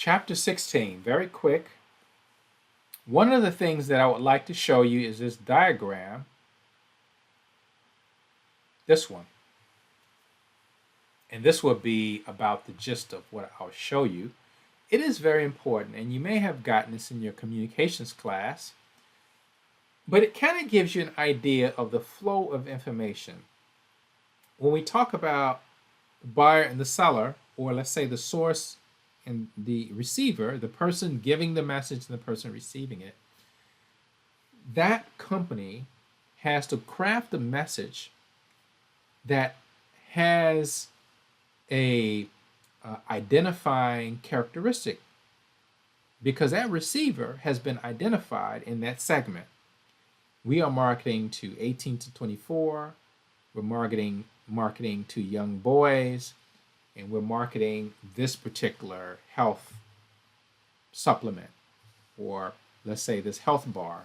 Chapter 16, very quick. One of the things that I would like to show you is this diagram, this one. And this will be about the gist of what I'll show you. It is very important, and you may have gotten this in your communications class, but it kind of gives you an idea of the flow of information. When we talk about the buyer and the seller, or let's say the source and the receiver, the person giving the message and the person receiving it, that company has to craft a message that has a identifying characteristic, because that receiver has been identified in that segment. We are marketing to 18 to 24. We're marketing to young boys, and we're marketing this particular health supplement, or let's say this health bar.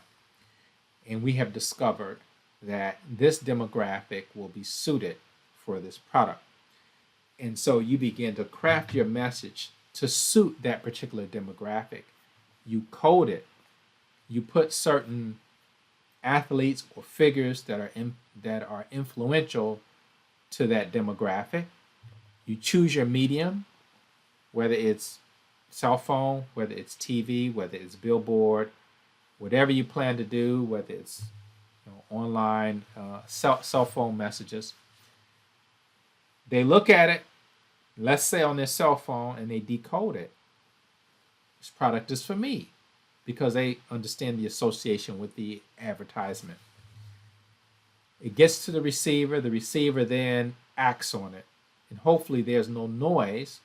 And we have discovered that this demographic will be suited for this product. And so you begin to craft your message to suit that particular demographic. You code it. You put certain athletes or figures that are influential to that demographic. You choose your medium, whether it's cell phone, whether it's TV, whether it's billboard, whatever you plan to do, whether it's online cell phone messages. They look at it, let's say on their cell phone, and they decode it. This product is for me, because they understand the association with the advertisement. It gets to the receiver then acts on it. And hopefully there's no noise.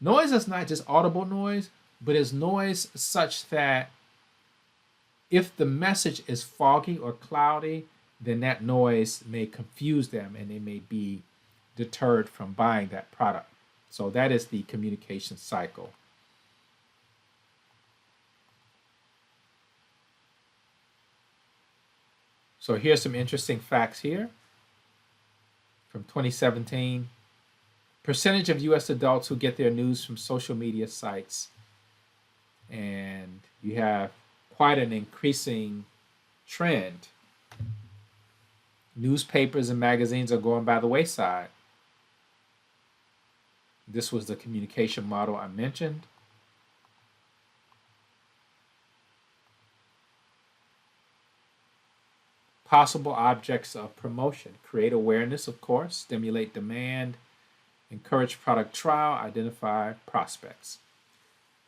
Noise is not just audible noise, but it's noise such that if the message is foggy or cloudy, then that noise may confuse them and they may be deterred from buying that product. So that is the communication cycle. So here's some interesting facts here from 2017. Percentage of U.S. adults who get their news from social media sites. And you have quite an increasing trend. Newspapers and magazines are going by the wayside. This was the communication model I mentioned. Possible objects of promotion: create awareness, of course, stimulate demand, encourage product trial, identify prospects.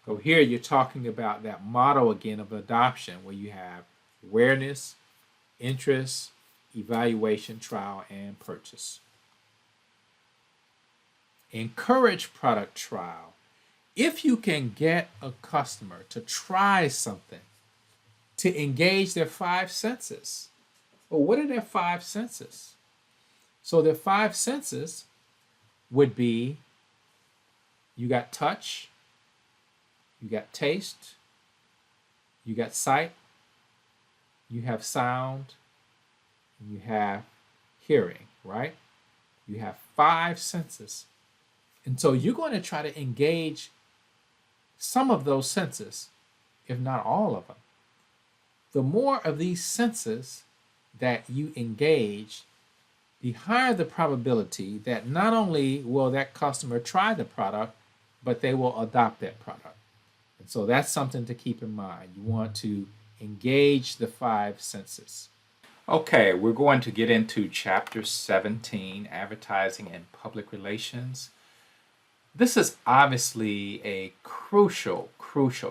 So here you're talking about that model again of adoption, where you have awareness, interest, evaluation, trial, and purchase. Encourage product trial. If you can get a customer to try something, to engage their five senses. Well, what are their five senses? So their five senses would be, you got touch, you got taste, you got sight, you have sound, and you have hearing, right? You have five senses. And so you're going to try to engage some of those senses, if not all of them. The more of these senses that you engage, the higher the probability that not only will that customer try the product, but they will adopt that product. And so that's something to keep in mind. You want to engage the five senses. Okay, we're going to get into Chapter 17, Advertising and Public Relations. This is obviously a crucial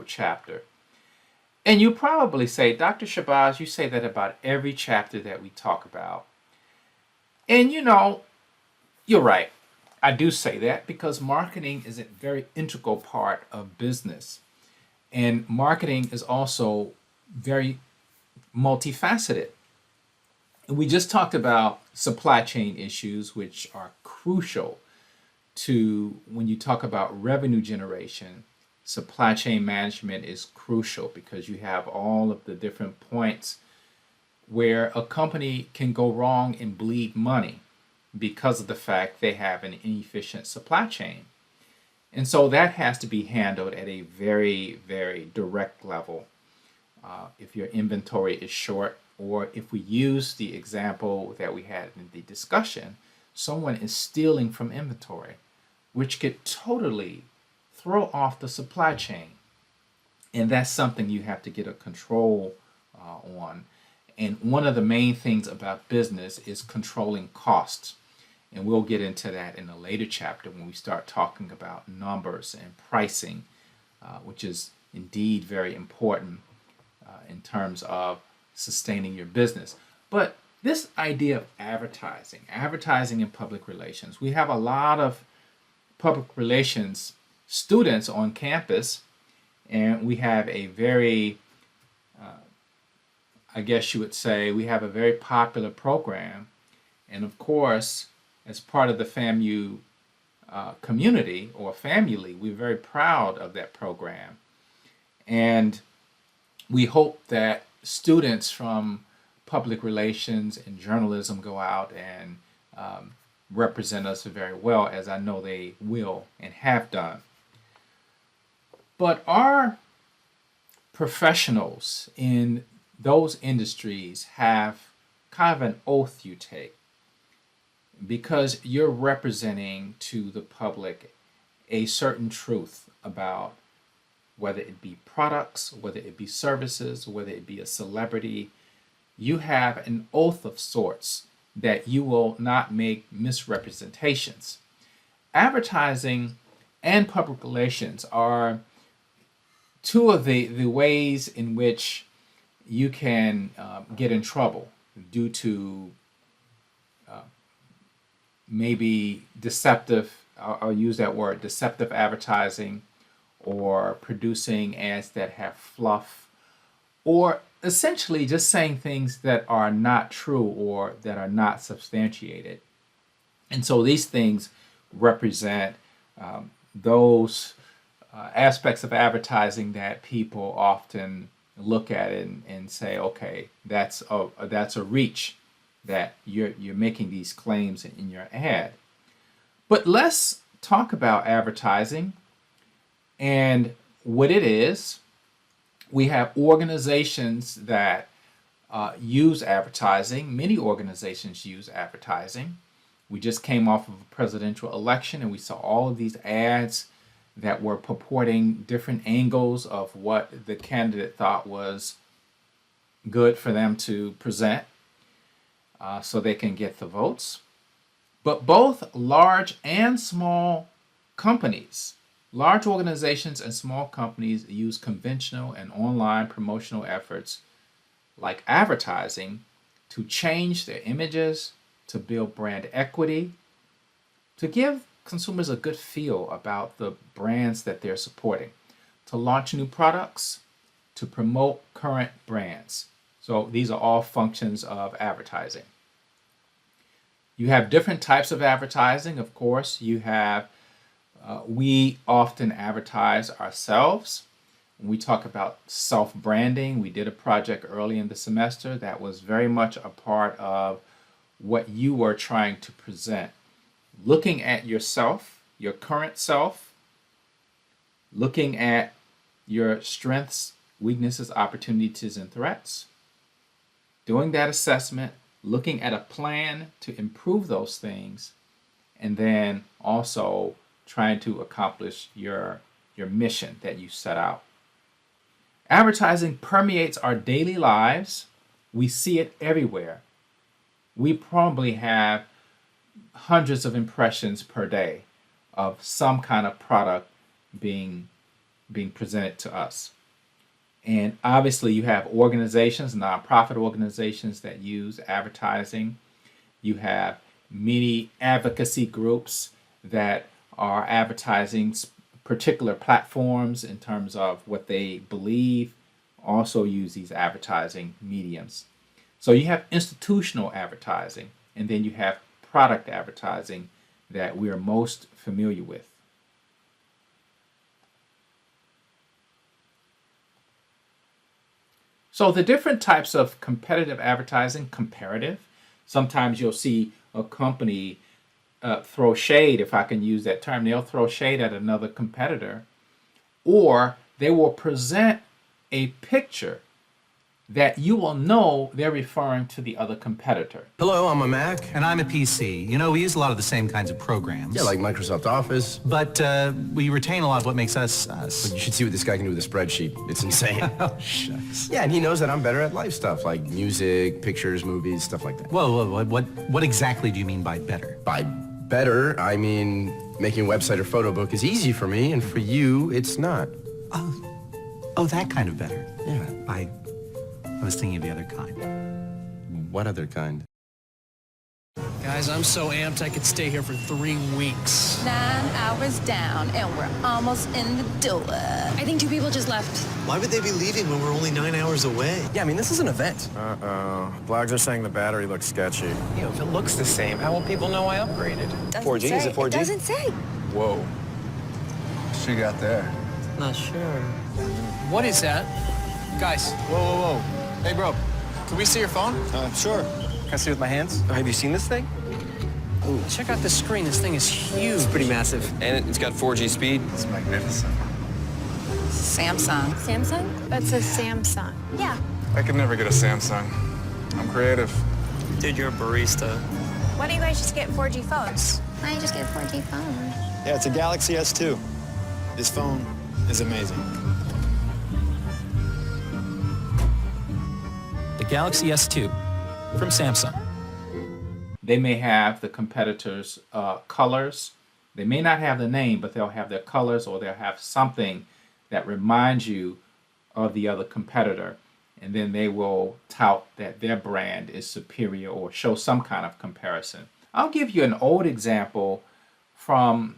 chapter. And you probably say, Dr. Shabazz, you say that about every chapter that we talk about. And you're right. I do say that because marketing is a very integral part of business. And marketing is also very multifaceted. And we just talked about supply chain issues, which are crucial to when you talk about revenue generation. Supply chain management is crucial because you have all of the different points where a company can go wrong and bleed money because of the fact they have an inefficient supply chain. And so that has to be handled at a very, very direct level. If your inventory is short, or if we use the example that we had in the discussion, someone is stealing from inventory, which could totally throw off the supply chain. And that's something you have to get a control on. And one of the main things about business is controlling costs. And we'll get into that in a later chapter when we start talking about numbers and pricing, which is indeed very important in terms of sustaining your business. But this idea of advertising and public relations, we have a lot of public relations students on campus, and we have a very, I guess you would say, we have a very popular program. And of course, as part of the FAMU community or family, we're very proud of that program. And we hope that students from public relations and journalism go out and represent us very well, as I know they will and have done. But our professionals in those industries have kind of an oath you take, because you're representing to the public a certain truth about whether it be products, whether it be services, whether it be a celebrity. You have an oath of sorts that you will not make misrepresentations. Advertising and public relations are two of the ways in which you can get in trouble due to maybe deceptive, I'll use that word, deceptive advertising, or producing ads that have fluff, or essentially just saying things that are not true or that are not substantiated. And so these things represent those aspects of advertising that people often look at it and say, okay, that's a reach, that you're making these claims in your ad. But let's talk about advertising and what it is. We have organizations that use advertising. Many organizations use advertising. We just came off of a presidential election and we saw all of these ads that were purporting different angles of what the candidate thought was good for them to present so they can get the votes. But both large and small companies, large organizations and small companies, use conventional and online promotional efforts like advertising to change their images, to build brand equity, to give consumers a good feel about the brands that they're supporting, to launch new products, to promote current brands. So these are all functions of advertising. You have different types of advertising, of course. You have, we often advertise ourselves. When we talk about self-branding, we did a project early in the semester that was very much a part of what you were trying to present. Looking at yourself, your current self, looking at your strengths, weaknesses, opportunities, and threats, doing that assessment, looking at a plan to improve those things, and then also trying to accomplish your mission that you set out. Advertising permeates our daily lives. We see it everywhere. We probably have hundreds of impressions per day of some kind of product being presented to us. And obviously you have organizations, nonprofit organizations that use advertising. You have many advocacy groups that are advertising particular platforms in terms of what they believe, also use these advertising mediums. So you have institutional advertising, and then you have product advertising that we are most familiar with. So the different types of competitive advertising, comparative. Sometimes you'll see a company throw shade, if I can use that term. They'll throw shade at another competitor, or they will present a picture that you will know they're referring to the other competitor. Hello, I'm a Mac. And I'm a PC. You know, we use a lot of the same kinds of programs. Yeah, like Microsoft Office. But we retain a lot of what makes us us. But you should see what this guy can do with a spreadsheet. It's insane. Oh, shucks. Yeah, and he knows that I'm better at life stuff, like music, pictures, movies, stuff like that. Whoa, what exactly do you mean by better? By better, I mean making a website or photo book is easy for me, and for you, it's not. Oh, that kind of better. Yeah. I was thinking of the other kind. What other kind? Guys, I'm so amped I could stay here for 3 weeks. 9 hours down, and we're almost in the door. I think 2 people just left. Why would they be leaving when we're only 9 hours away? Yeah, I mean, this is an event. Uh-oh. Blogs are saying the battery looks sketchy. You know, if it looks the same, how will people know I upgraded? 4G? Is it 4G? It doesn't say. Whoa. What you got there? Not sure. What is that? Guys, Whoa. Hey, bro, can we see your phone? Sure. Can I see with my hands? Have you seen this thing? check out this screen. This thing is huge. It's pretty massive. And it's got 4G speed. It's magnificent. Samsung. Samsung? That's a Samsung. Yeah. I could never get a Samsung. I'm creative. Dude, you're a barista. Why don't you guys just get 4G phones? Why don't you just get a 4G phone? Yeah, it's a Galaxy S2. This phone is amazing. The Galaxy S2 from Samsung. They may have the competitors' colors. They may not have the name, but they'll have their colors, or they'll have something that reminds you of the other competitor. And then they will tout that their brand is superior or show some kind of comparison. I'll give you an old example from,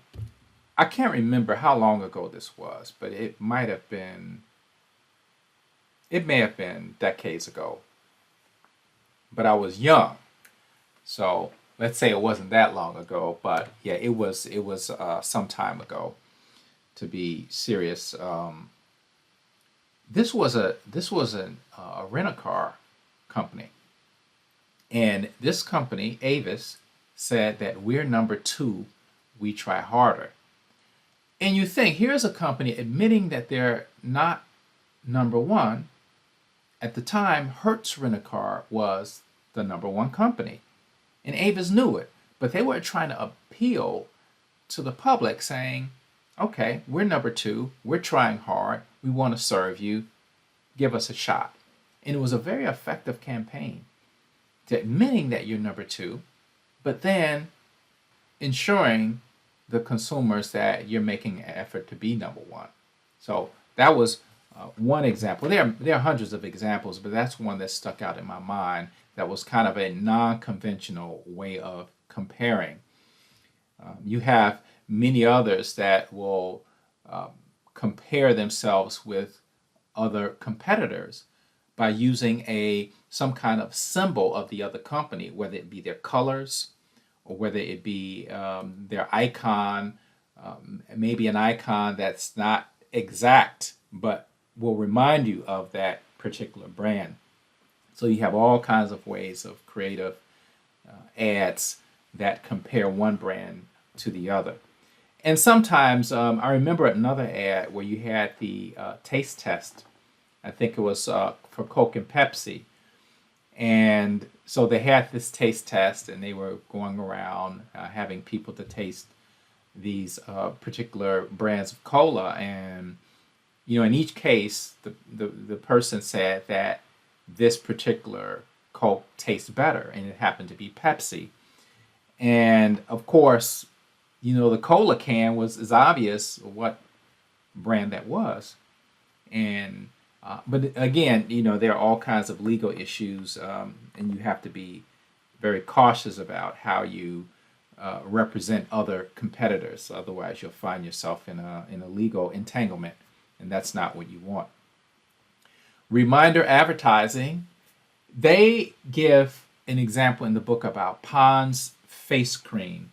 I can't remember how long ago this was, but it may have been decades ago. But I was young. So let's say it wasn't that long ago, but yeah, it was some time ago, to be serious. This was a rent-a-car company, and this company, Avis, said that we're number 2, we try harder. And you think, here's a company admitting that they're not number 1. At the time, Hertz Rent-A-Car was the number 1 company, and Avis knew it, but they were trying to appeal to the public, saying, okay, we're number 2, we're trying hard, we want to serve you, give us a shot. And it was a very effective campaign to admitting that you're number 2, but then ensuring the consumers that you're making an effort to be number 1. So that was one example. There are hundreds of examples, but that's one that stuck out in my mind. That was kind of a non-conventional way of comparing. You have many others that will compare themselves with other competitors by using some kind of symbol of the other company, whether it be their colors or whether it be their icon, maybe an icon that's not exact but will remind you of that particular brand. So you have all kinds of ways of creative ads that compare one brand to the other. And sometimes, I remember another ad where you had the taste test. I think it was for Coke and Pepsi. And so they had this taste test, and they were going around having people to taste these particular brands of cola. And, you know, in each case, the person said that this particular Coke tastes better, and it happened to be Pepsi. And of course, you know, the cola can is obvious what brand that was. And but again, you know, there are all kinds of legal issues, and you have to be very cautious about how you represent other competitors. Otherwise, you'll find yourself in a legal entanglement, and that's not what you want. Reminder advertising. They give an example in the book about Pond's face cream.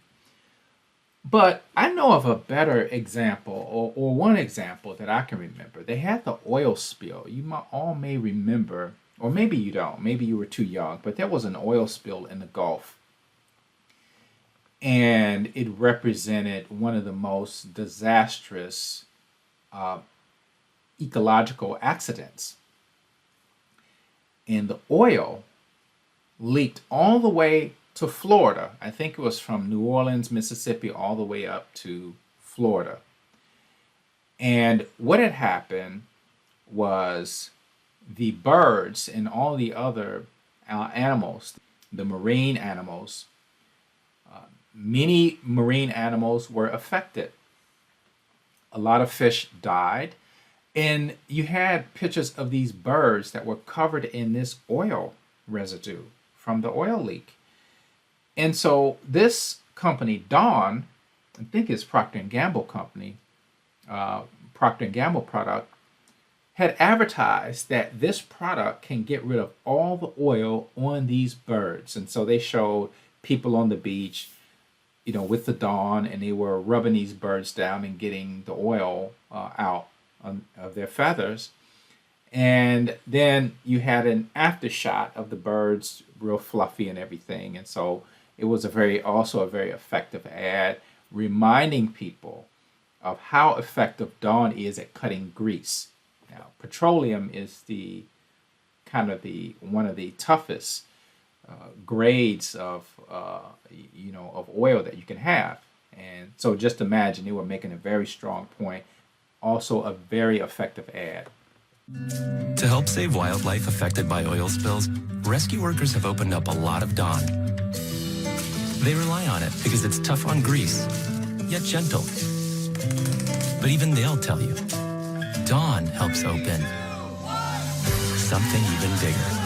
But I know of a better example, or one example that I can remember. They had the oil spill. You all may remember, or maybe you don't. Maybe you were too young, but there was an oil spill in the Gulf. and it represented one of the most disastrous ecological accidents. And the oil leaked all the way to Florida. I think it was from New Orleans, Mississippi, all the way up to Florida. And what had happened was the birds and all the other animals, the marine animals, many marine animals were affected. A lot of fish died. And you had pictures of these birds that were covered in this oil residue from the oil leak. And so this company, Dawn, I think it's Procter & Gamble company, Procter & Gamble product, had advertised that this product can get rid of all the oil on these birds. And so they showed people on the beach, with the Dawn, and they were rubbing these birds down and getting the oil out of their feathers. And then you had an after shot of the birds, real fluffy and everything. And so it was also a very effective ad, reminding people of how effective Dawn is at cutting grease. Now, petroleum is one of the toughest grades of oil that you can have. And so just imagine, they were making a very strong point, also a very effective ad. To help save wildlife affected by oil spills, rescue workers have opened up a lot of Dawn. They rely on it because it's tough on grease, yet gentle. But even they'll tell you, Dawn helps open something even bigger.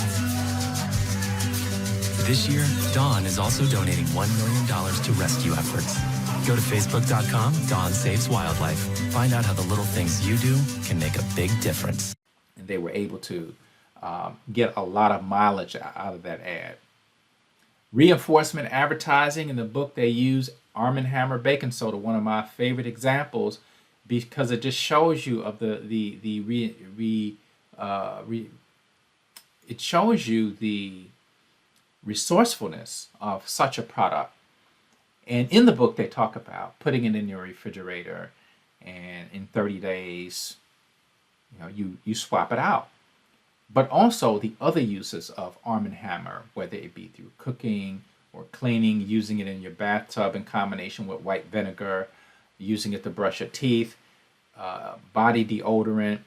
This year, Dawn is also donating $1 million to rescue efforts. Go to facebook.com, Dawn Saves Wildlife. Find out how the little things you do can make a big difference. And they were able to get a lot of mileage out of that ad. Reinforcement advertising. In the book, they use Arm & Hammer baking soda, one of my favorite examples, because it just shows you of it shows you the resourcefulness of such a product. And in the book, they talk about putting it in your refrigerator, and in 30 days, you swap it out. But also the other uses of Arm & Hammer, whether it be through cooking or cleaning, using it in your bathtub in combination with white vinegar, using it to brush your teeth, body deodorant.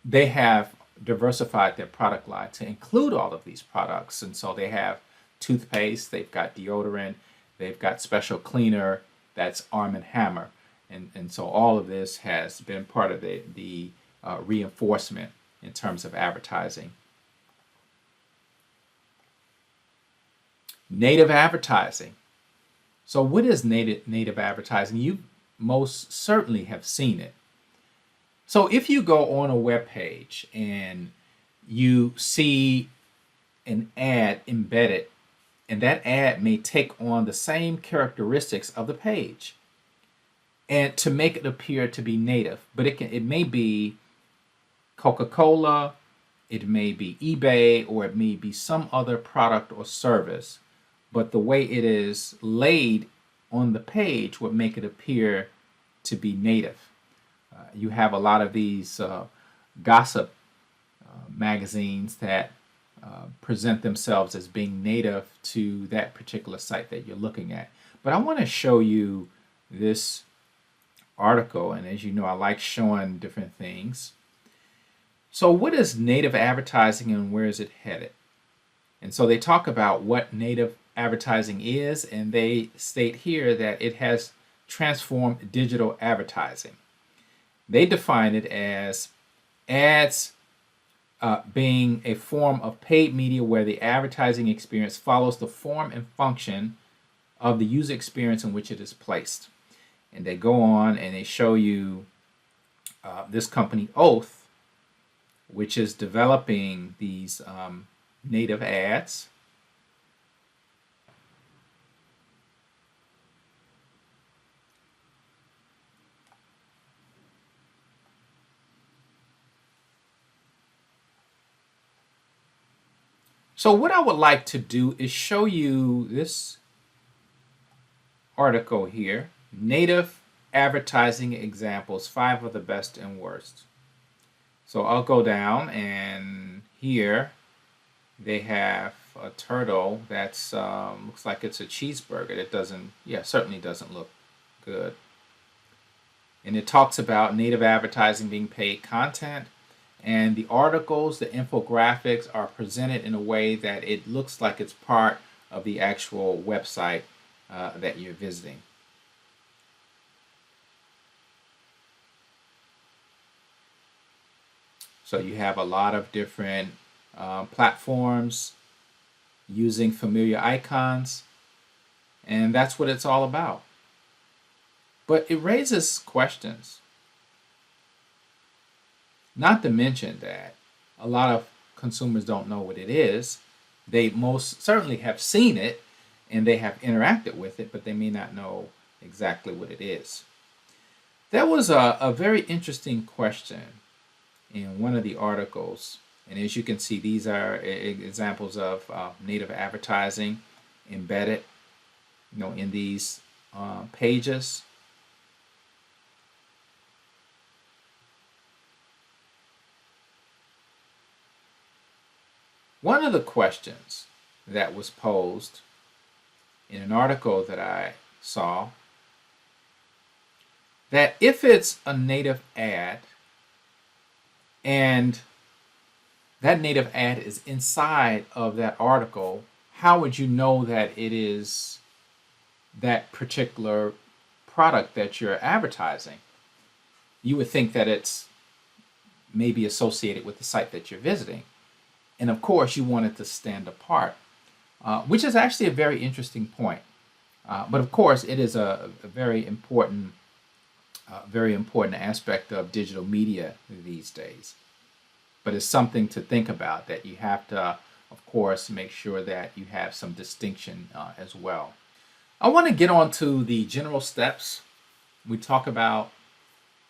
They have diversified their product line to include all of these products. And so they have toothpaste, they've got deodorant, they've got special cleaner, that's Arm & Hammer. And so all of this has been part of the reinforcement in terms of advertising. Native advertising. So what is native advertising? You most certainly have seen it. So if you go on a web page and you see an ad embedded, and that ad may take on the same characteristics of the page, and to make it appear to be native, but it may be Coca-Cola, it may be eBay, or it may be some other product or service, but the way it is laid on the page would make it appear to be native. You have a lot of these gossip magazines that present themselves as being native to that particular site that you're looking at. But I want to show you this article, and as you know, I like showing different things. So what is native advertising and where is it headed? And so they talk about what native advertising is, and they state here that it has transformed digital advertising. They define it as ads being a form of paid media where the advertising experience follows the form and function of the user experience in which it is placed. And they go on and they show you this company, Oath, which is developing these native ads. So what I would like to do is show you this article here, Native Advertising Examples, 5 of the Best and Worst. So I'll go down, and here they have a turtle that's looks like it's a cheeseburger. It doesn't, yeah, certainly doesn't look good. And it talks about native advertising being paid content, and the articles, the infographics are presented in a way that it looks like it's part of the actual website that you're visiting. So you have a lot of different platforms using familiar icons, and that's what it's all about. But it raises questions. Not to mention that a lot of consumers don't know what it is. They most certainly have seen it and they have interacted with it, but they may not know exactly what it is. There was a very interesting question in one of the articles, and as you can see, these are examples of native advertising embedded, in these pages. One of the questions that was posed in an article that I saw, that if it's a native ad and that native ad is inside of that article, how would you know that it is that particular product that you're advertising? You would think that it's maybe associated with the site that you're visiting. And of course, you want it to stand apart, which is actually a very interesting point. But of course, it is a very important aspect of digital media these days. But it's something to think about, that you have to, of course, make sure that you have some distinction as well. I want to get on to the general steps. We talk about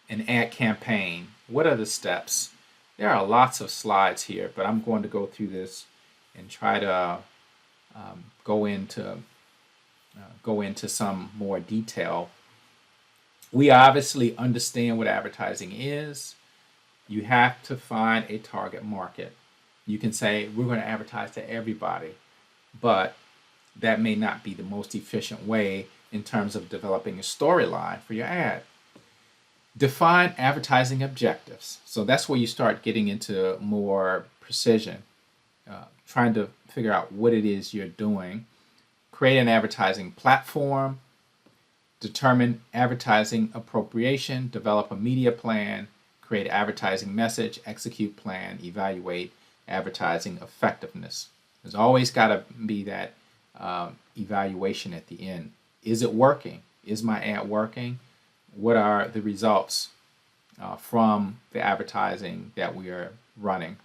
an ad campaign. What are the steps? There are lots of slides here, but I'm going to go through this and try to go into some more detail. We obviously understand what advertising is. You have to find a target market. You can say, we're going to advertise to everybody, but that may not be the most efficient way in terms of developing a storyline for your ad. Define advertising objectives. So that's where you start getting into more precision, trying to figure out what it is you're doing. Create an advertising platform, determine advertising appropriation, develop a media plan, create advertising message, execute plan, evaluate advertising effectiveness. There's always got to be that evaluation at the end. Is it working? Is my ad working? What are the results from the advertising that we are running?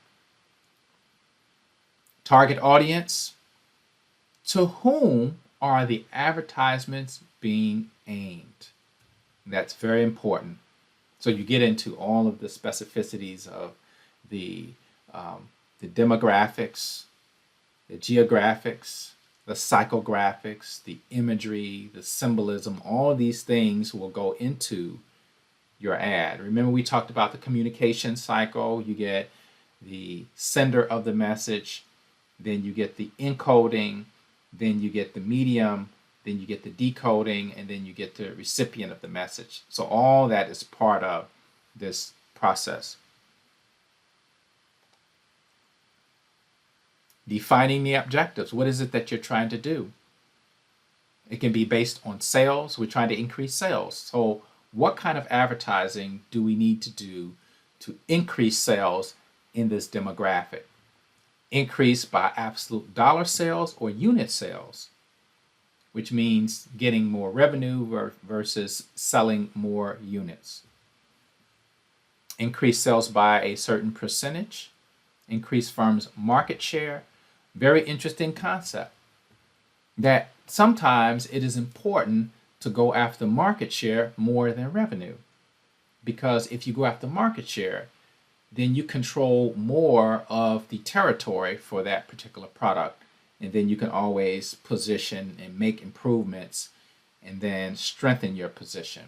Target audience. To whom are the advertisements being aimed? That's very important. So you get into all of the specificities of the demographics, the geographics, the psychographics, the imagery, the symbolism. All of these things will go into your ad. Remember, we talked about the communication cycle. You get the sender of the message, then you get the encoding, then you get the medium, then you get the decoding, and then you get the recipient of the message. So all that is part of this process. Defining the objectives. What is it that you're trying to do? It can be based on sales. We're trying to increase sales. So what kind of advertising do we need to do to increase sales in this demographic? Increase by absolute dollar sales or unit sales, which means getting more revenue versus selling more units. Increase sales by a certain percentage. Increase firm's market share. Very interesting concept, that sometimes it is important to go after market share more than revenue. Because if you go after market share, then you control more of the territory for that particular product. And then you can always position and make improvements and then strengthen your position.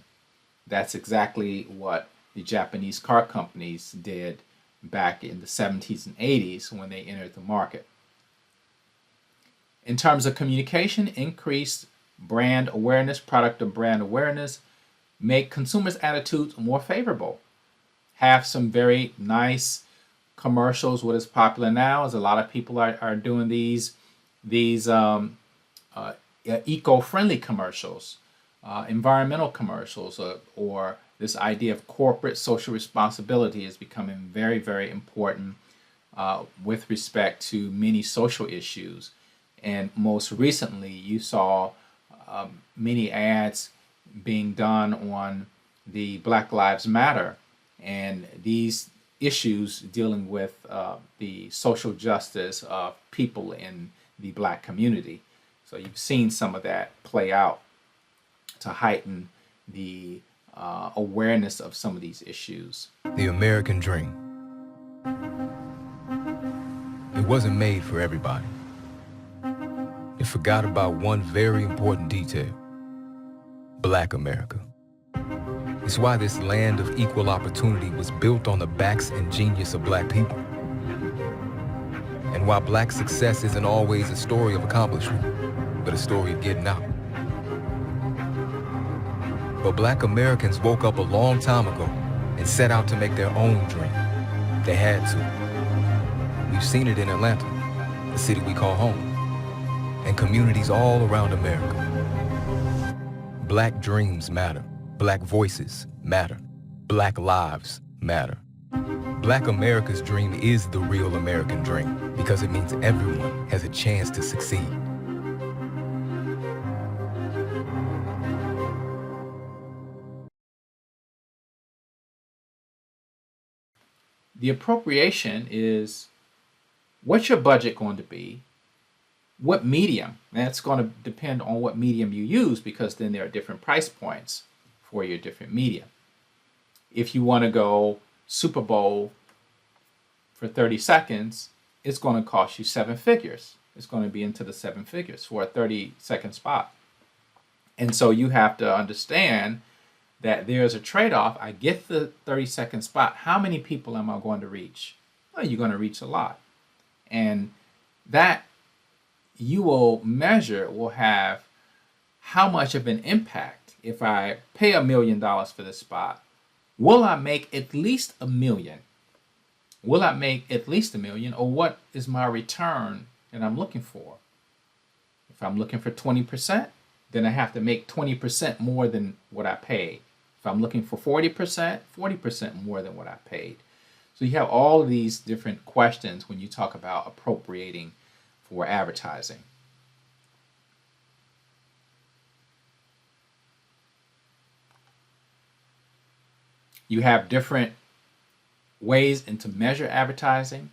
That's exactly what the Japanese car companies did back in the 70s and 80s when they entered the market. In terms of communication, increased brand awareness, product and brand awareness, make consumers' attitudes more favorable. Have some very nice commercials. What is popular now is a lot of people are doing these eco-friendly commercials, environmental commercials, or this idea of corporate social responsibility is becoming very, very important with respect to many social issues. And most recently, you saw many ads being done on the Black Lives Matter and these issues dealing with the social justice of people in the Black community. So you've seen some of that play out to heighten the awareness of some of these issues. The American dream. It wasn't made for everybody. It forgot about one very important detail: Black America. It's why this land of equal opportunity was built on the backs and genius of Black people. And while Black success isn't always a story of accomplishment, but a story of getting out. But Black Americans woke up a long time ago and set out to make their own dream. They had to. We've seen it in Atlanta, the city we call home, and communities all around America. Black dreams matter. Black voices matter. Black lives matter. Black America's dream is the real American dream because it means everyone has a chance to succeed. The appropriation is what's your budget going to be? What medium? That's going to depend on what medium you use because then there are different price points for your different media. If you want to go Super Bowl for 30 seconds, it's going to cost you 7 figures. It's going to be into the 7 figures for a 30-second spot. And so you have to understand that there's a trade-off. I get the 30-second spot. How many people am I going to reach? Well, you're going to reach a lot. And that you will measure will have how much of an impact. If I pay $1 million for this spot, will I make at least $1 million? Will I make at least $1 million, or what is my return that I'm looking for? If I'm looking for 20%, then I have to make 20% more than what I paid. If I'm looking for 40%, 40% more than what I paid. So you have all of these different questions when you talk about appropriating for advertising. You have different ways to measure advertising.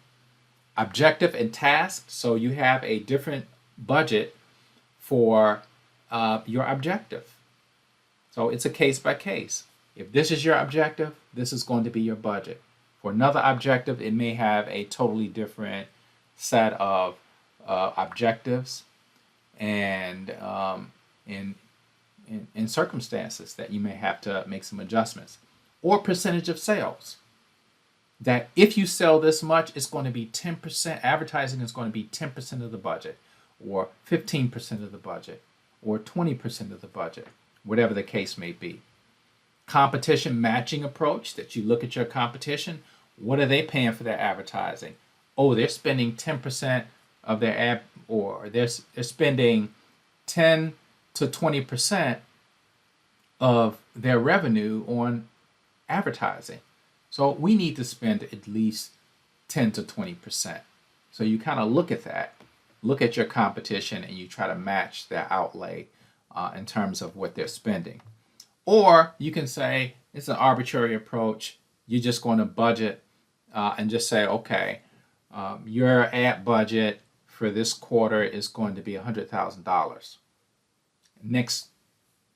Objective and task. So you have a different budget for your objective. So it's a case by case. If this is your objective, this is going to be your budget. For another objective, it may have a totally different set of objectives and in circumstances that you may have to make some adjustments. Or percentage of sales. That if you sell this much, it's going to be 10%. Advertising is going to be 10% of the budget, or 15% of the budget, or 20% of the budget, whatever the case may be. Competition matching approach, that you look at your competition. What are they paying for their advertising? Oh, they're spending 10% of their ad, or they're spending 10 to 20% of their revenue on advertising. So we need to spend at least 10 to 20%. So you kind of look at that, look at your competition, and you try to match their outlay in terms of what they're spending. Or you can say it's an arbitrary approach. You're just going to budget and just say, okay, your ad budget for this quarter is going to be $100,000. Next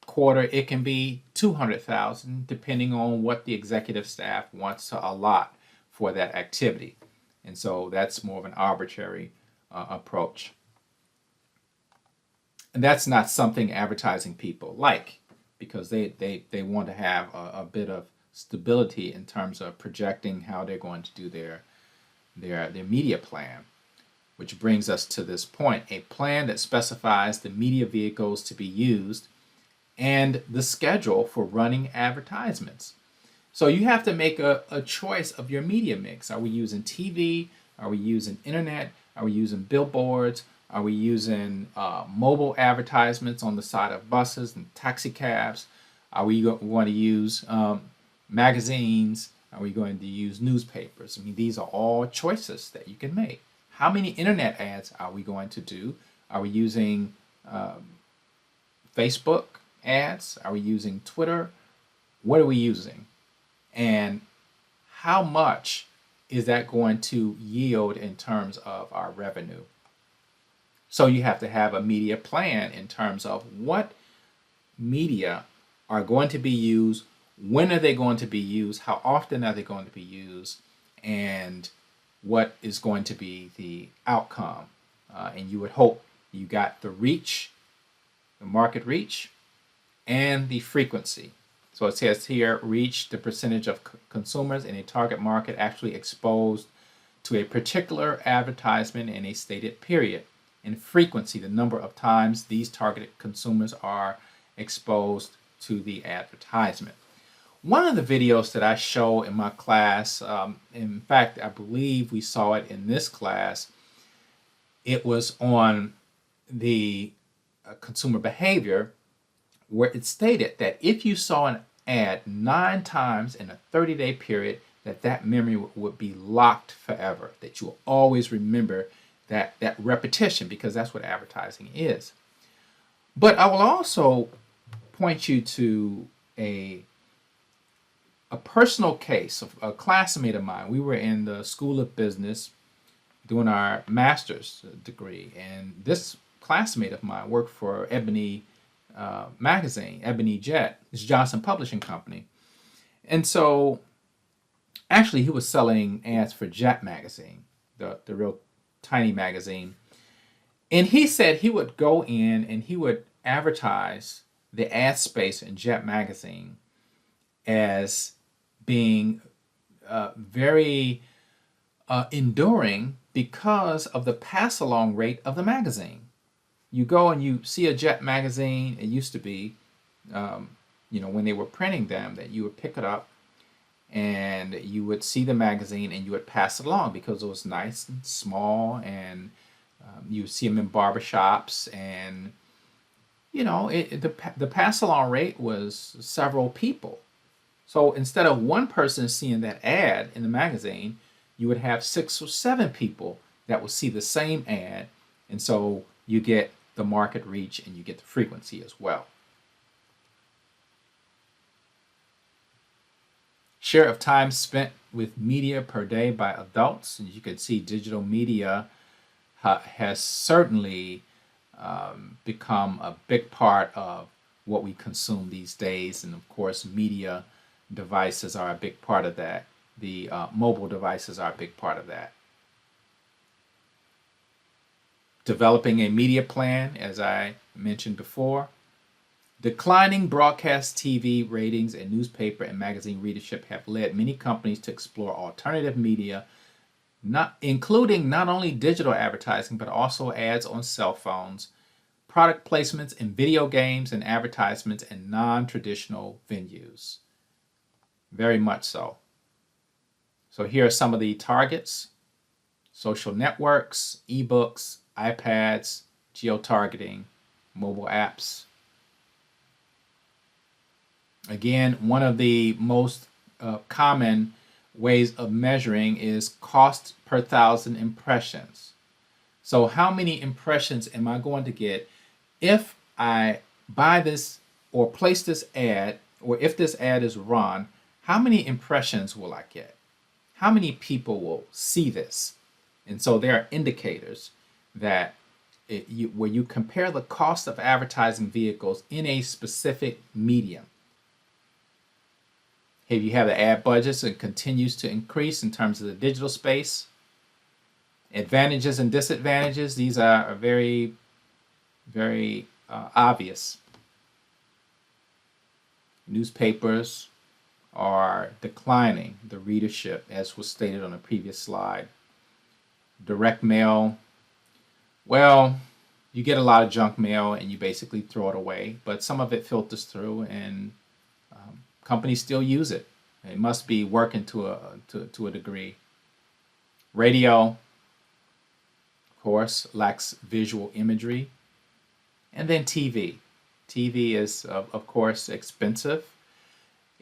quarter, it can be $200,000, depending on what the executive staff wants to allot for that activity. And so that's more of an arbitrary approach. And that's not something advertising people like, because they want to have a bit of stability in terms of projecting how they're going to do their media plan. Which brings us to this point: a plan that specifies the media vehicles to be used and the schedule for running advertisements. So you have to make a choice of your media mix. Are we using TV? Are we using internet? Are we using billboards? Are we using mobile advertisements on the side of buses and taxi cabs? Are we going to use magazines? Are we going to use newspapers? I mean, these are all choices that you can make. How many internet ads are we going to do? Are we using Facebook ads? Are we using Twitter? What are we using? And how much is that going to yield in terms of our revenue? So you have to have a media plan in terms of what media are going to be used, when are they going to be used, how often are they going to be used, and what is going to be the outcome. And you would hope you got the reach, the market reach, and the frequency. So it says here, reach, the percentage of consumers in a target market actually exposed to a particular advertisement in a stated period. And frequency, the number of times these targeted consumers are exposed to the advertisement. One of the videos that I show in my class, in fact, I believe we saw it in this class, it was on the consumer behavior, where it stated that if you saw an ad 9 times in a 30-day period, that memory would be locked forever, that you will always remember that repetition, because that's what advertising is. But I will also point you to a personal case of a classmate of mine. We were in the School of Business doing our master's degree, and this classmate of mine worked for Ebony magazine, Ebony Jet. It's Johnson Publishing Company. And so actually he was selling ads for Jet magazine, the real tiny magazine. And he said he would go in and he would advertise the ad space in Jet magazine as being very enduring because of the pass along rate of the magazine. You go and you see a Jet magazine. It used to be, when they were printing them, that you would pick it up and you would see the magazine and you would pass it along because it was nice and small, and you would see them in barbershops, and the pass along rate was several people. So instead of one person seeing that ad in the magazine, you would have 6 or 7 people that would see the same ad, and so you get the market reach and you get the frequency as well. Share of time spent with media per day by adults. And you can see digital media has certainly become a big part of what we consume these days. And of course, media devices are a big part of that. The mobile devices are a big part of that. Developing a media plan, as I mentioned before. Declining broadcast TV ratings and newspaper and magazine readership have led many companies to explore alternative media, including not only digital advertising, but also ads on cell phones, product placements in video games, and advertisements in non-traditional venues. Very much so. So here are some of the targets: social networks, ebooks, iPads, geo-targeting, mobile apps. Again, one of the most common ways of measuring is cost per 1,000 impressions. So how many impressions am I going to get if I buy this or place this ad, or if this ad is run? How many impressions will I get? How many people will see this? And so there are indicators that where you compare the cost of advertising vehicles in a specific medium. If you have the ad budgets, it continues to increase in terms of the digital space. Advantages and disadvantages, these are very, very obvious. Newspapers are declining the readership, as was stated on the previous slide. Direct mail, well, you get a lot of junk mail and you basically throw it away, but some of it filters through and companies still use it. It must be working to a degree. Radio, of course, lacks visual imagery. And then TV. TV is, of course, expensive.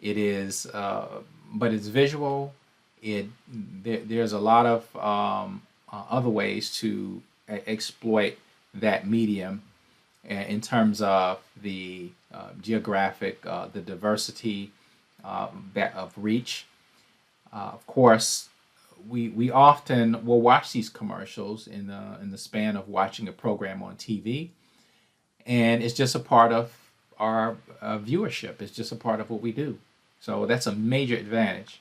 It is, but it's visual. There's a lot of other ways to exploit that medium in terms of the geographic, the diversity of reach. Of course, we often will watch these commercials in the span of watching a program on TV, and it's just a part of our viewership. It's just a part of what we do. So that's a major advantage.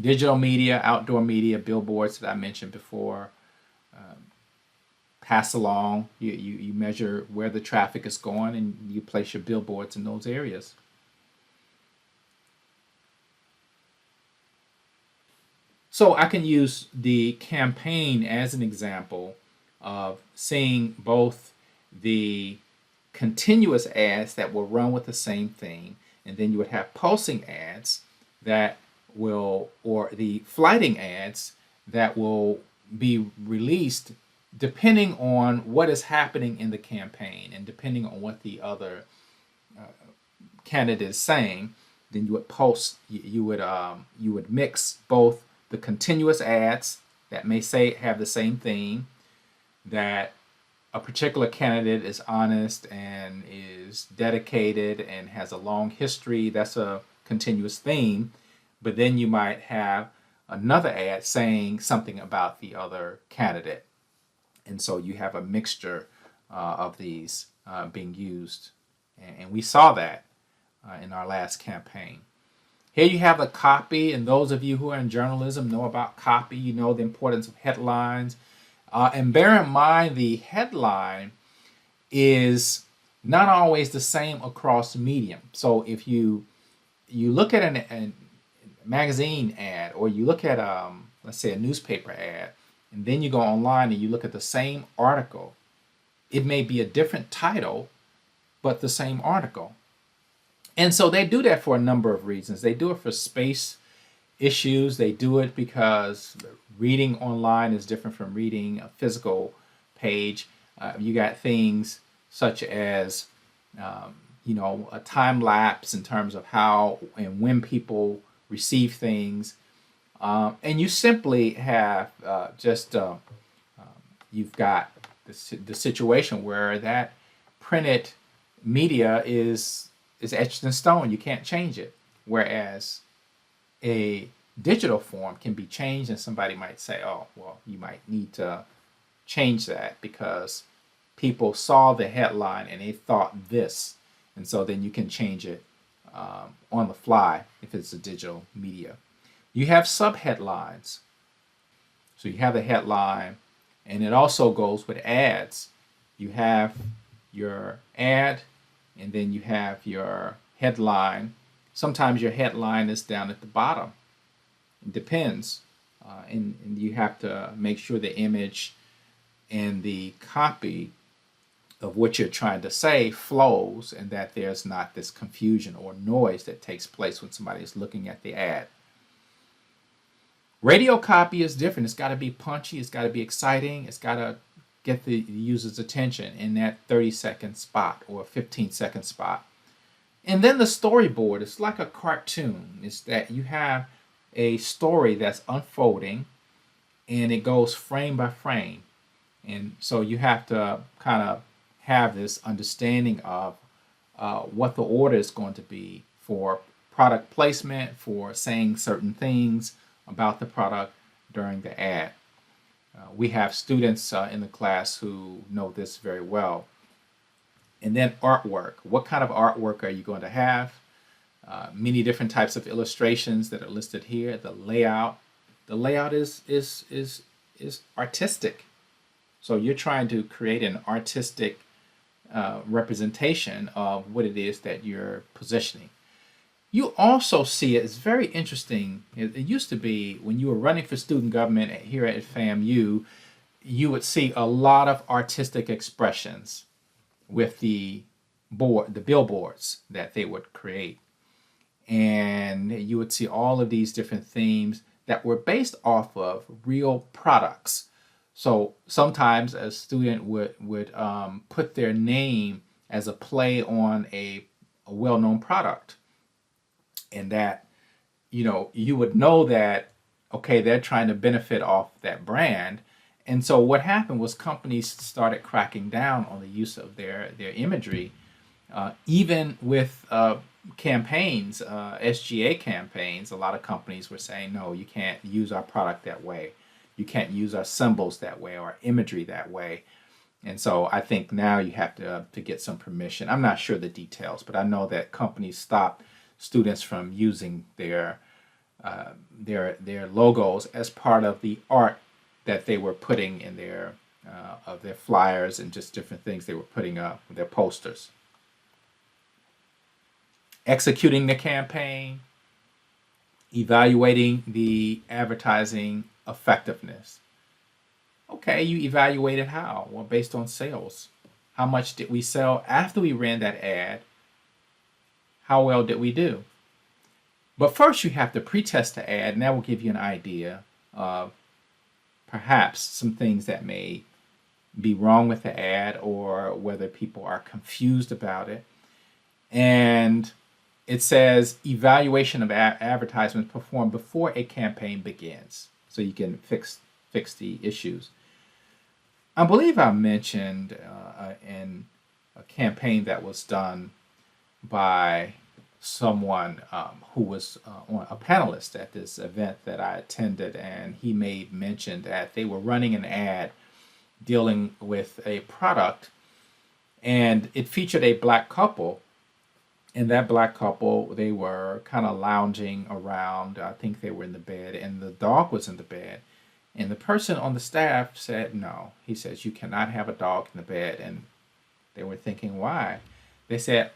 Digital media, outdoor media, billboards that I mentioned before, pass along. You measure where the traffic is going and you place your billboards in those areas. So I can use the campaign as an example of seeing both the continuous ads that will run with the same theme, and then you would have pulsing ads that will, or the flighting ads that will be released depending on what is happening in the campaign and depending on what the other candidate is saying. Then you would pulse, you would mix both the continuous ads that may say have the same theme, that a particular candidate is honest and is dedicated and has a long history. That's a continuous theme. But then you might have another ad saying something about the other candidate. And so you have a mixture of these being used. And we saw that in our last campaign. Here you have the copy, and those of you who are in journalism know about copy. You know the importance of headlines. And bear in mind, the headline is not always the same across medium. So if you look at a magazine ad, or you look at, let's say, a newspaper ad, and then you go online and you look at the same article, it may be a different title, but the same article. And so they do that for a number of reasons. They do it for space issues. They do it because reading online is different from reading a physical page. You got things such as, a time lapse in terms of how and when people receive things. And you simply have you've got the situation where that printed media is etched in stone. You can't change it. Whereas a digital form can be changed, and somebody might say, oh, well, you might need to change that because people saw the headline and they thought this. And so then you can change it on the fly if it's a digital media. You have subheadlines. So you have the headline, and it also goes with ads. You have your ad, and then you have your headline. Sometimes your headline is down at the bottom. It depends. And you have to make sure the image and the copy of what you're trying to say flows, and that there's not this confusion or noise that takes place when somebody is looking at the ad. Radio copy is different. It's got to be punchy. It's got to be exciting. It's got to get the user's attention in that 30-second spot or 15-second spot. And then the storyboard is like a cartoon. It's that you have a story that's unfolding and it goes frame by frame. And so you have to kind of have this understanding of what the order is going to be for product placement, for saying certain things about the product during the ad. We have students in the class who know this very well. And then artwork. What kind of artwork are you going to have? Many different types of illustrations that are listed here. The layout. The layout is artistic. So you're trying to create an artistic representation of what it is that you're positioning. You also see it's very interesting. It used to be when you were running for student government here at FAMU, you would see a lot of artistic expressions with the billboards that they would create. And you would see all of these different themes that were based off of real products. So sometimes a student would put their name as a play on a well-known product. And that, you would know that, okay, they're trying to benefit off that brand. And so what happened was companies started cracking down on the use of their imagery, even with campaigns, SGA campaigns. A lot of companies were saying, no, you can't use our product that way. You can't use our symbols that way or imagery that way. And so I think now you have to get some permission. I'm not sure the details, but I know that companies stopped students from using their logos as part of the art that they were putting in their flyers and just different things they were putting up, their posters. Executing the campaign, evaluating the advertising effectiveness. Okay, you evaluated how? Well, based on sales. How much did we sell after we ran that ad? How well did we do? But first you have to pre-test the ad, and that will give you an idea of perhaps some things that may be wrong with the ad or whether people are confused about it. And it says evaluation of advertisements performed before a campaign begins, so you can fix the issues. I believe I mentioned in a campaign that was done by someone who was a panelist at this event that I attended, and he made mention that they were running an ad dealing with a product, and it featured a black couple. And that black couple, they were kind of lounging around. I think they were in the bed, and the dog was in the bed. And the person on the staff said, no. He says, you cannot have a dog in the bed. And they were thinking, why? They said,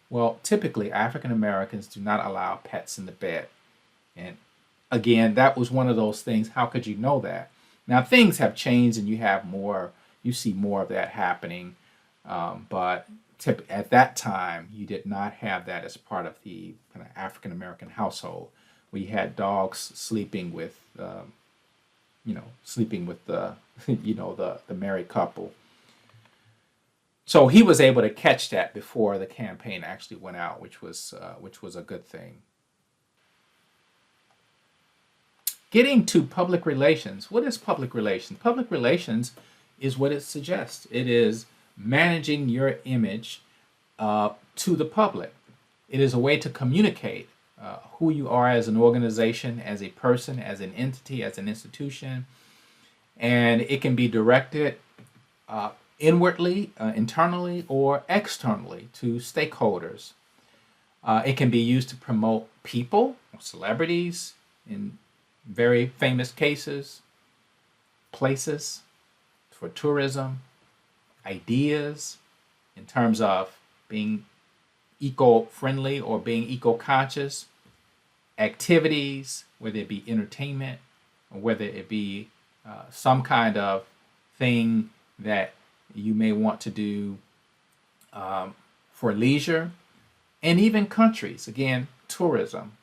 well, typically African Americans do not allow pets in the bed. And again, that was one of those things. How could you know that? Now things have changed, and you see more of that happening. But at that time, you did not have that as part of the kind of African American household. We had dogs sleeping with, the the married couple. So he was able to catch that before the campaign actually went out, which was a good thing. Getting to public relations. What is public relations? Public relations is what it suggests. It is managing your image to the public. It is a way to communicate who you are as an organization, as a person, as an entity, as an institution. And it can be directed inwardly, internally, or externally to stakeholders. It can be used to promote people, celebrities, in very famous cases, places, for tourism, ideas, in terms of being eco-friendly or being eco-conscious, activities, whether it be entertainment or whether it be some kind of thing that you may want to do for leisure, and even countries. Again, tourism.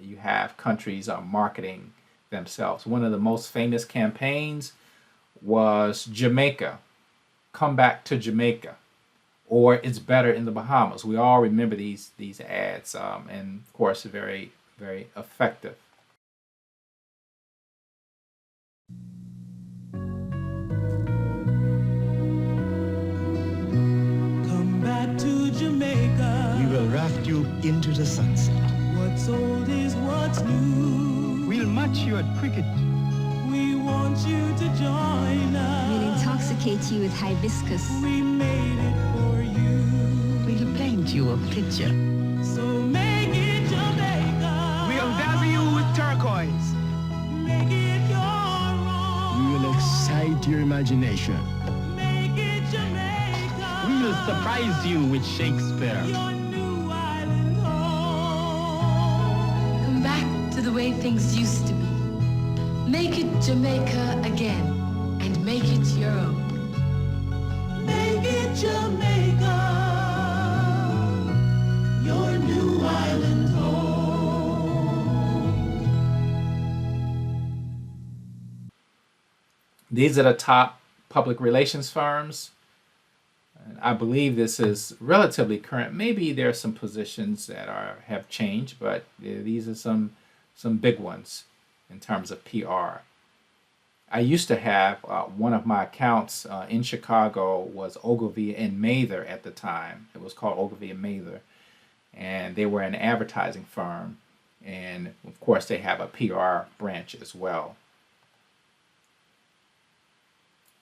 You have countries marketing themselves. One of the most famous campaigns was Jamaica. Come back to Jamaica, or it's better in the Bahamas. We all remember these ads, and of course, very, very effective. Come back to Jamaica. We will raft you into the sunset. What's old is what's new. We'll match you at cricket. We want you to join us. We'll intoxicate you with hibiscus. We made it for you. We'll paint you a picture. So make it Jamaica. We'll dazzle you with turquoise. Make it your own. We will excite your imagination. Make it Jamaica. We'll will surprise you with Shakespeare. Come back to the way things used to be. Make it Jamaica again, and make it your own. Make it Jamaica, your new island home. These are the top public relations firms. And I believe this is relatively current. Maybe there are some positions that have changed, but these are some big ones in terms of PR. I used to have one of my accounts in Chicago was Ogilvy and Mather at the time. It was called Ogilvy and Mather, and they were an advertising firm, and of course they have a PR branch as well.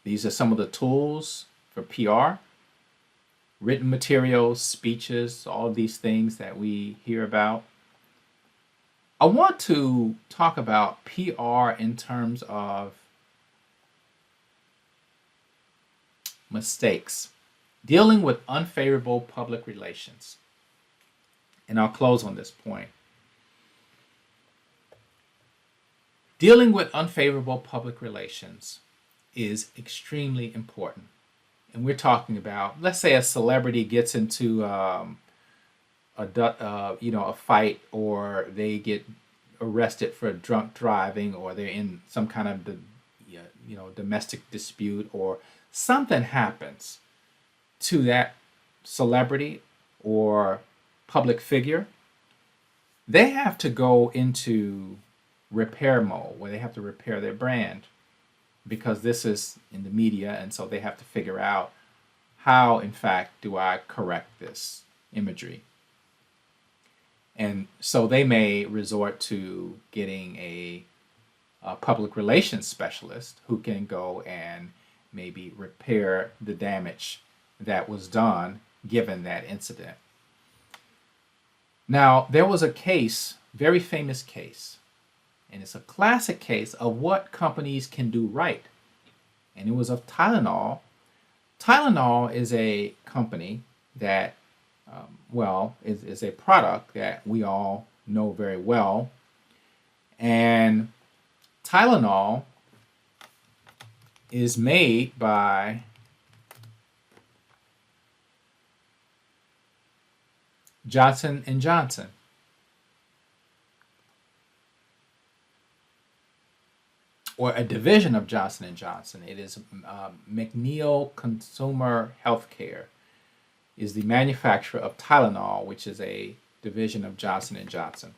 These are some of the tools for PR. Written materials, speeches, all of these things that we hear about. I want to talk about PR in terms of mistakes, dealing with unfavorable public relations. And I'll close on this point. Dealing with unfavorable public relations is extremely important. And we're talking about, let's say a celebrity gets into a fight, or they get arrested for drunk driving, or they're in some kind of domestic dispute, or something happens to that celebrity or public figure. They have to go into repair mode, where they have to repair their brand, because this is in the media, and so they have to figure out how, in fact, do I correct this imagery. And so they may resort to getting a public relations specialist who can go and maybe repair the damage that was done given that incident. Now, there was a case, very famous case, and it's a classic case of what companies can do right. And it was of Tylenol. Tylenol is a company that, is a product that we all know very well. And Tylenol is made by Johnson & Johnson. Or a division of Johnson & Johnson. It is McNeil Consumer Healthcare is the manufacturer of Tylenol, which is a division of Johnson & Johnson.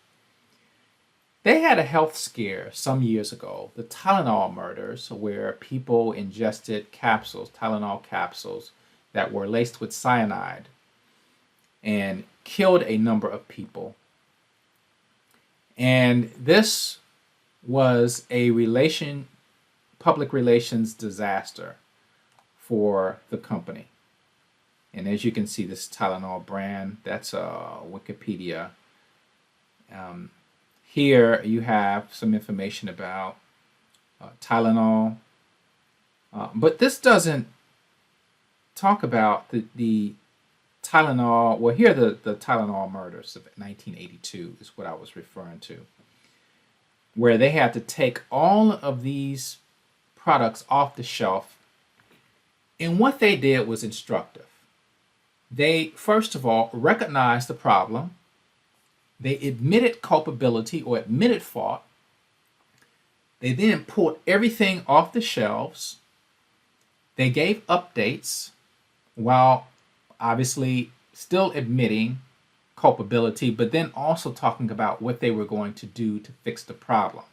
They had a health scare some years ago, the Tylenol murders, where people ingested capsules, Tylenol capsules, that were laced with cyanide and killed a number of people. And this was a public relations disaster for the company. And as you can see, this Tylenol brand, that's Wikipedia. Here you have some information about Tylenol. But this doesn't talk about the Tylenol. Well, here are the Tylenol murders of 1982 is what I was referring to, where they had to take all of these products off the shelf. And what they did was instructive. They, first of all, recognized the problem. They admitted culpability or admitted fault. They then pulled everything off the shelves. They gave updates while obviously still admitting culpability, but then also talking about what they were going to do to fix the problem.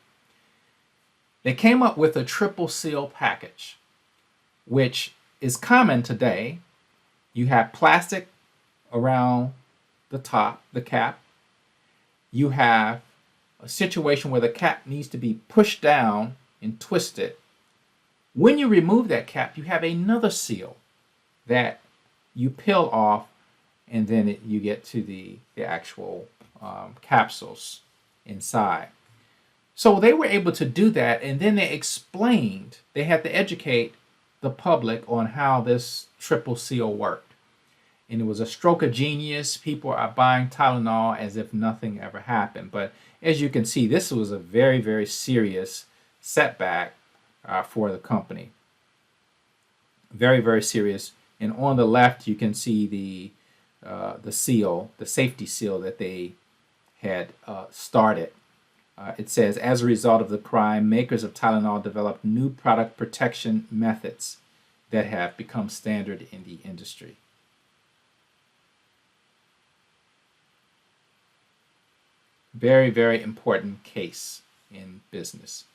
They came up with a triple seal package, which is common today. You have plastic around the top, the cap. You have a situation where the cap needs to be pushed down and twisted. When you remove that cap, you have another seal that you peel off, and then you get to the actual capsules inside. So they were able to do that, and then they explained, they had to educate the public on how this triple seal worked. and it was a stroke of genius. People are buying Tylenol as if nothing ever happened. But as you can see, this was a very, very serious setback for the company. Very, very serious. And on the left, you can see the seal, the safety seal that they had started. It says, as a result of the crime, makers of Tylenol developed new product protection methods that have become standard in the industry. Very, very important case in business.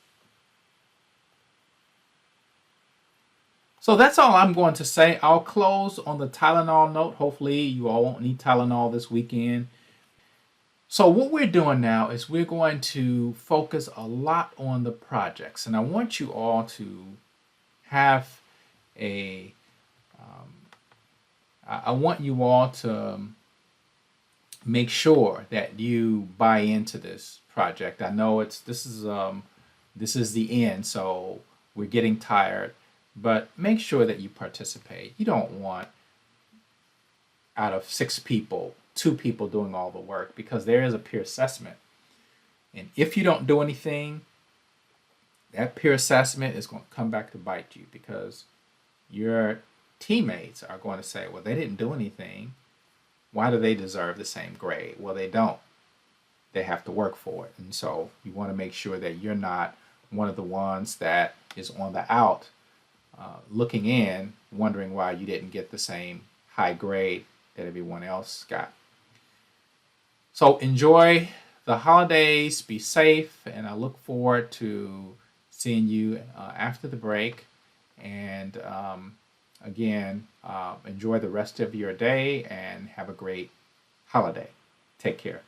So that's all I'm going to say. I'll close on the Tylenol note. Hopefully you all won't need Tylenol this weekend. So what we're doing now is we're going to focus a lot on the projects. And I want you all to have I want you all to make sure that you buy into this project. I know this is the end, so we're getting tired, but make sure that you participate. You don't want, out of 6 people, 2 people doing all the work, because there is a peer assessment. And if you don't do anything, that peer assessment is going to come back to bite you, because your teammates are going to say, well, they didn't do anything. Why do they deserve the same grade? Well, they don't. They have to work for it. And so you want to make sure that you're not one of the ones that is on the out, looking in, wondering why you didn't get the same high grade that everyone else got. So enjoy the holidays, be safe, and I look forward to seeing you after the break. And again, enjoy the rest of your day and have a great holiday. Take care.